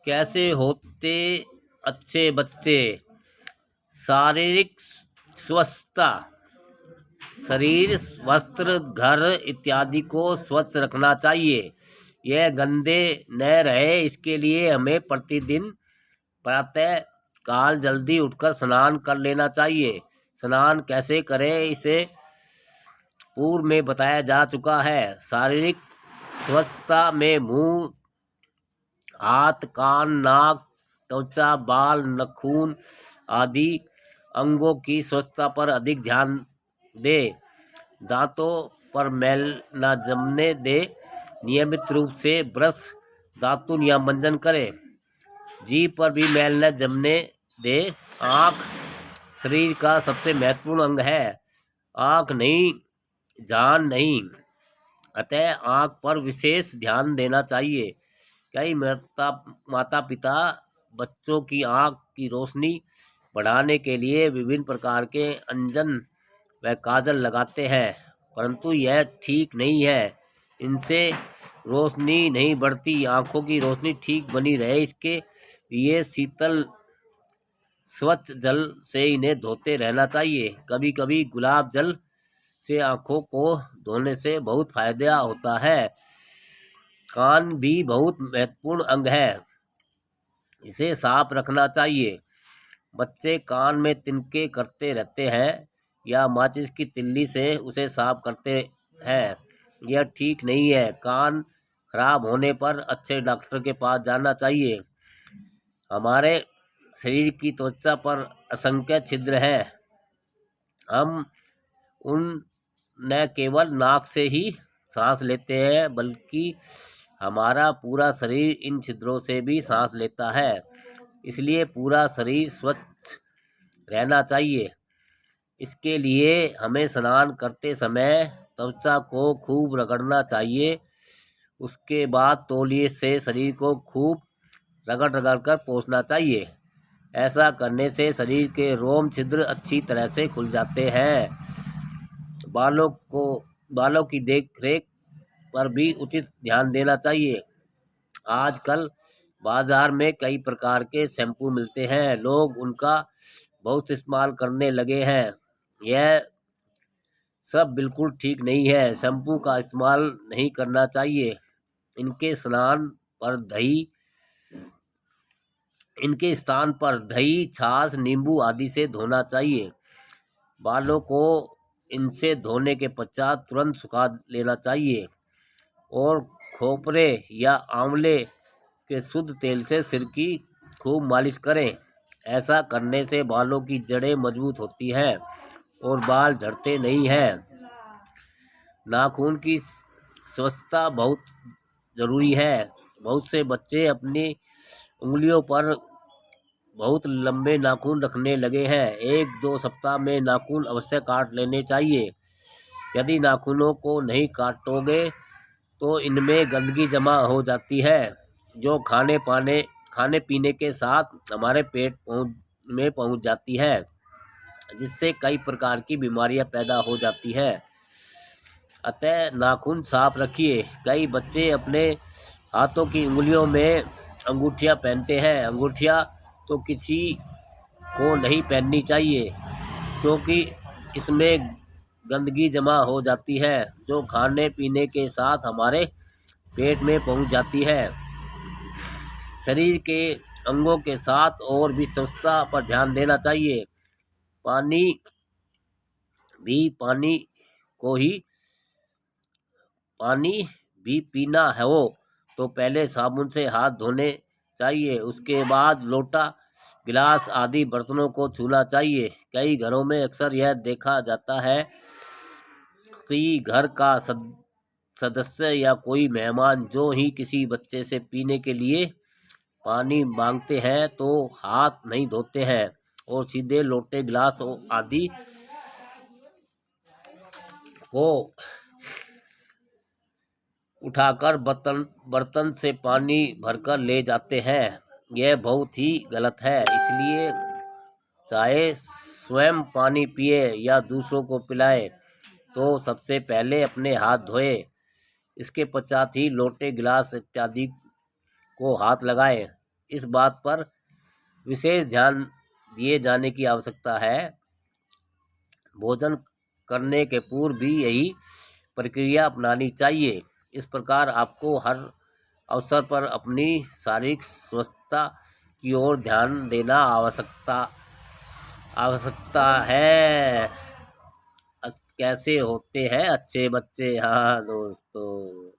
कैसे होते अच्छे बच्चे? शारीरिक स्वस्थता, शरीर, वस्त्र, घर इत्यादि को स्वच्छ रखना चाहिए। यह गंदे न रहे, इसके लिए हमें प्रतिदिन प्रातः काल जल्दी उठकर स्नान कर लेना चाहिए। स्नान कैसे करें इसे पूर्व में बताया जा चुका है। शारीरिक स्वच्छता में मुंह, हाथ, कान, नाक, त्वचा, बाल, नाखून आदि अंगों की स्वच्छता पर अधिक ध्यान दे। दांतों पर मैल न जमने दे। नियमित रूप से ब्रश, दातुन या मंजन करें। जीभ पर भी मैल न जमने दे। आँख शरीर का सबसे महत्वपूर्ण अंग है। आँख नहीं, जान नहीं, अतः आँख पर विशेष ध्यान देना चाहिए। कई माता पिता बच्चों की आँख की रोशनी बढ़ाने के लिए विभिन्न प्रकार के अंजन व काजल लगाते हैं, परंतु यह ठीक नहीं है। इनसे रोशनी नहीं बढ़ती। आँखों की रोशनी ठीक बनी रहे, इसके लिए शीतल स्वच्छ जल से इन्हें धोते रहना चाहिए। कभी कभी गुलाब जल से आँखों को धोने से बहुत फायदा होता है। कान भी बहुत महत्वपूर्ण अंग है, इसे साफ रखना चाहिए। बच्चे कान में तिनके करते रहते हैं या माचिस की तिल्ली से उसे साफ करते हैं, यह ठीक नहीं है। कान खराब होने पर अच्छे डॉक्टर के पास जाना चाहिए। हमारे शरीर की त्वचा पर असंख्य छिद्र हैं। हम उन न केवल नाक से ही सांस लेते हैं, बल्कि हमारा पूरा शरीर इन छिद्रों से भी सांस लेता है। इसलिए पूरा शरीर स्वच्छ रहना चाहिए। इसके लिए हमें स्नान करते समय त्वचा को खूब रगड़ना चाहिए। उसके बाद तौलिए से शरीर को खूब रगड़ रगड़ कर पोंछना चाहिए। ऐसा करने से शरीर के रोम छिद्र अच्छी तरह से खुल जाते हैं। बालों की देख रेख पर भी उचित ध्यान देना चाहिए। आजकल बाजार में कई प्रकार के शैम्पू मिलते हैं, लोग उनका बहुत इस्तेमाल करने लगे हैं। यह सब बिल्कुल ठीक नहीं है। शैम्पू का इस्तेमाल नहीं करना चाहिए। इनके स्थान पर दही, छाछ, नींबू आदि से धोना चाहिए। बालों को इनसे धोने के पश्चात तुरंत सुखा लेना चाहिए और खोपरे या आंवले के शुद्ध तेल से सिर की खूब मालिश करें। ऐसा करने से बालों की जड़ें मजबूत होती हैं और बाल झड़ते नहीं हैं। नाखून की स्वच्छता बहुत ज़रूरी है। बहुत से बच्चे अपनी उंगलियों पर बहुत लंबे नाखून रखने लगे हैं। 1-2 सप्ताह में नाखून अवश्य काट लेने चाहिए। यदि नाखूनों को नहीं काटोगे तो इनमें गंदगी जमा हो जाती है, जो खाने पीने के साथ हमारे पेट में पहुंच जाती है, जिससे कई प्रकार की बीमारियां पैदा हो जाती है। अतः नाखून साफ रखिए। कई बच्चे अपने हाथों की उंगलियों में अंगूठियां पहनते हैं। अंगूठियां तो किसी को नहीं पहननी चाहिए, क्योंकि इसमें गंदगी जमा हो जाती है, जो खाने पीने के साथ हमारे पेट में पहुंच जाती है। शरीर के अंगों के साथ और भी स्वच्छता पर ध्यान देना चाहिए। पानी भी पीना हो तो पहले साबुन से हाथ धोने चाहिए। उसके बाद लोटा, गिलास आदि बर्तनों को छूना चाहिए। कई घरों में अक्सर यह देखा जाता है कि घर का सदस्य या कोई मेहमान जो ही किसी बच्चे से पीने के लिए पानी मांगते हैं तो हाथ नहीं धोते हैं और सीधे लोटे, गिलास आदि को उठाकर बर्तन से पानी भरकर ले जाते हैं। यह बहुत ही गलत है। इसलिए चाहे स्वयं पानी पिए या दूसरों को पिलाए तो सबसे पहले अपने हाथ धोए। इसके पश्चात ही लोटे, गिलास इत्यादि को हाथ लगाए। इस बात पर विशेष ध्यान दिए जाने की आवश्यकता है। भोजन करने के पूर्व भी यही प्रक्रिया अपनानी चाहिए। इस प्रकार आपको हर अवसर पर अपनी शारीरिक स्वस्थता की ओर ध्यान देना आवश्यकता है। कैसे होते हैं अच्छे बच्चे? हाँ दोस्तों।